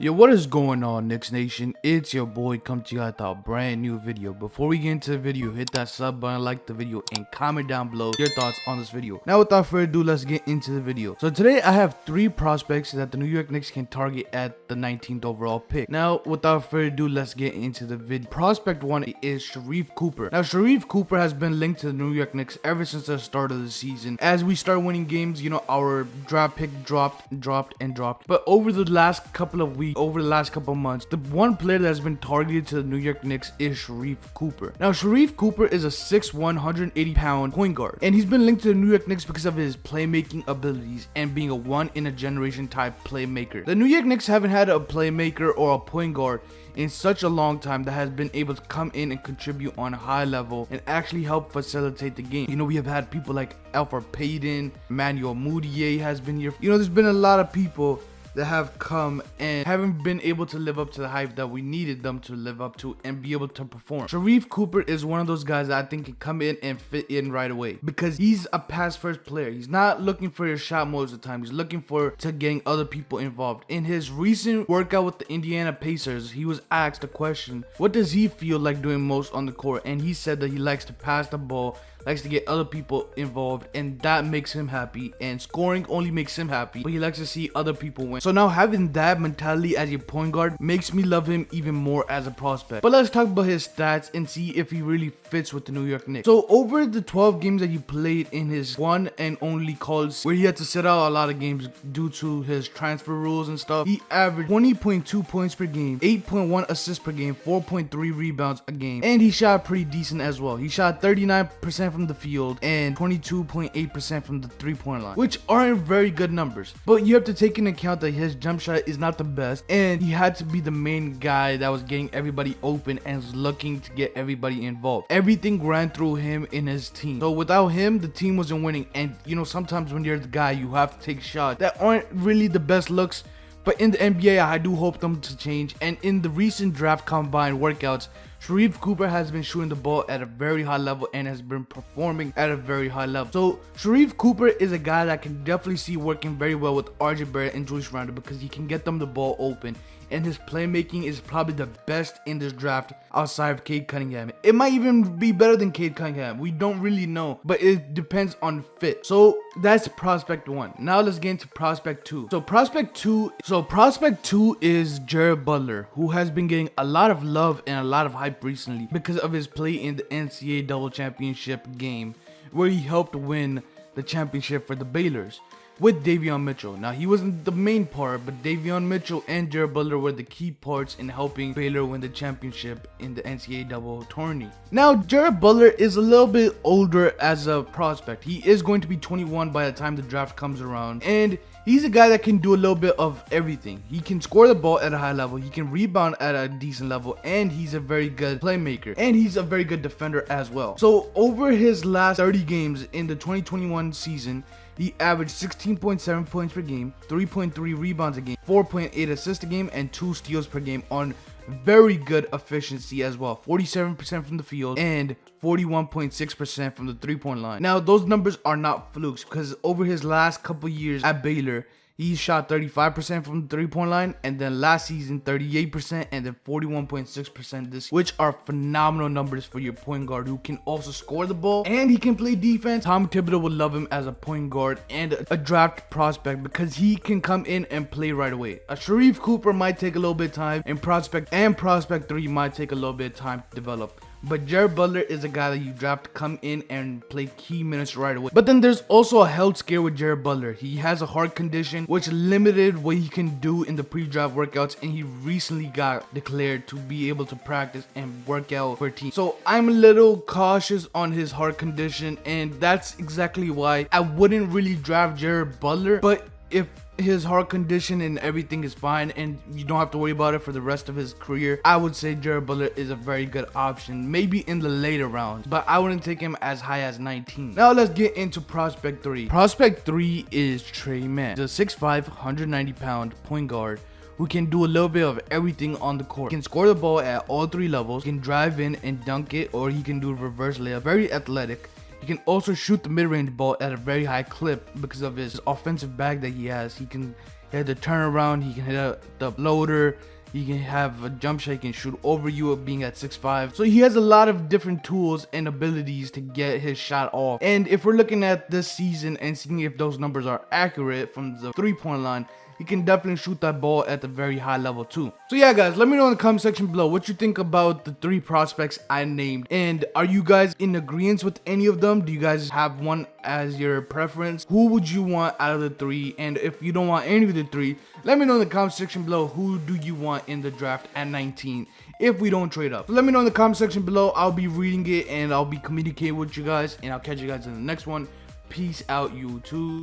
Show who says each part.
Speaker 1: Yo, what is going on, Knicks Nation? It's your boy come to you with a brand new video. Before we get into the video, hit that sub button, like the video, and comment down below your thoughts on this video. Now, without further ado, let's get into the video. So today, I have 3 prospects that the New York Knicks can target at the 19th overall pick. Now, without further ado, let's get into the video. Prospect 1 is Sharife Cooper. Now, Sharif Cooper has been linked to the New York Knicks ever since the start of the season. As we start winning games, our draft pick dropped. But over the last couple of weeks, over the last couple of months, the one player that has been targeted to the New York Knicks is Sharife Cooper. Now, Sharife Cooper is a 6'1", 180-pound point guard, and he's been linked to the New York Knicks because of his playmaking abilities and being a one-in-a-generation type playmaker. The New York Knicks haven't had a playmaker or a point guard in such a long time that has been able to come in and contribute on a high level and actually help facilitate the game. We have had people like Alfred Payton, Emmanuel Mudiay has been here. There's been a lot of people that have come and haven't been able to live up to the hype that we needed them to live up to and be able to perform. Sharife Cooper is one of those guys that I think can come in and fit in right away because he's a pass first player. He's not looking for your shot most of the time. He's looking to getting other people involved. In his recent workout with the Indiana Pacers, he was asked a question, what does he feel like doing most on the court? And he said that he likes to pass the ball, likes to get other people involved, and that makes him happy, and scoring only makes him happy, but he likes to see other people win. So now having that mentality as your point guard makes me love him even more as a prospect. But let's talk about his stats and see if he really fits with the New York Knicks. So over the 12 games that he played in his one and only calls, where he had to sit out a lot of games due to his transfer rules and stuff, he averaged 20.2 points per game, 8.1 assists per game, 4.3 rebounds a game, and he shot pretty decent as well. He shot 39% from the field and 22.8% from the three-point line, which aren't very good numbers. But you have to take into account that his jump shot is not the best, and he had to be the main guy that was getting everybody open and was looking to get everybody involved. Everything ran through him in his team. So without him, the team wasn't winning. And sometimes when you're the guy, you have to take shots that aren't really the best looks. But in the NBA, I do hope them to change. And in the recent draft combine workouts, Sharife Cooper has been shooting the ball at a very high level and has been performing at a very high level. So Sharife Cooper is a guy that I can definitely see working very well with RJ Barrett and Julius Randle because he can get them the ball open. And his playmaking is probably the best in this draft outside of Cade Cunningham. It might even be better than Cade Cunningham. We don't really know, but it depends on fit. So that's prospect 1. Now let's get into prospect 2. So prospect 2 is Jared Butler, who has been getting a lot of love and a lot of hype recently because of his play in the NCAA double championship game, where he helped win the championship for the Baylors with Davion Mitchell. Now, he wasn't the main part, but Davion Mitchell and Jared Butler were the key parts in helping Baylor win the championship in the NCAA double tourney. Now, Jared Butler is a little bit older as a prospect. He is going to be 21 by the time the draft comes around, and he's a guy that can do a little bit of everything. He can score the ball at a high level, he can rebound at a decent level, and he's a very good playmaker, and he's a very good defender as well. So over his last 30 games in the 2021 season, he averaged 16.7 points per game, 3.3 rebounds a game, 4.8 assists a game, and 2 steals per game on very good efficiency as well. 47% from the field and 41.6% from the three-point line. Now, those numbers are not flukes because over his last couple years at Baylor, he shot 35% from the three-point line, and then last season 38%, and then 41.6% this, which are phenomenal numbers for your point guard who can also score the ball and he can play defense. Tom Thibodeau would love him as a point guard and a draft prospect because he can come in and play right away. A Sharife Cooper might take a little bit of time, and prospect 3 might take a little bit of time to develop. But Jared Butler is a guy that you draft to come in and play key minutes right away. But then there's also a health scare with Jared Butler. He has a heart condition which limited what he can do in the pre-draft workouts, and he recently got declared to be able to practice and work out for a team. So I'm a little cautious on his heart condition, and that's exactly why I wouldn't really draft Jared Butler. But if his heart condition and everything is fine and you don't have to worry about it for the rest of his career, I would say Jared Butler is a very good option, maybe in the later rounds, but I wouldn't take him as high as 19. Now let's get into prospect 3. Prospect 3 is Tre Mann, the 6'5", 190-pound point guard who can do a little bit of everything on the court. He can score the ball at all 3 levels, he can drive in and dunk it, or he can do a reverse layup. Very athletic. He can also shoot the mid-range ball at a very high clip because of his offensive bag that he has. He can He had the turnaround. He can hit the loader. He can have a jump shot. He can shoot over you being at 6'5". So he has a lot of different tools and abilities to get his shot off. And if we're looking at this season and seeing if those numbers are accurate from the 3-point line, he can definitely shoot that ball at a very high level too. So yeah, guys, let me know in the comment section below what you think about the 3 prospects I named. And are you guys in agreement with any of them? Do you guys have one as your preference? Who would you want out of the 3? And if you don't want any of the 3, let me know in the comment section below who do you want in the draft at 19 if we don't trade up. So let me know in the comment section below. I'll be reading it and I'll be communicating with you guys, and I'll catch you guys in the next one. Peace out, YouTube.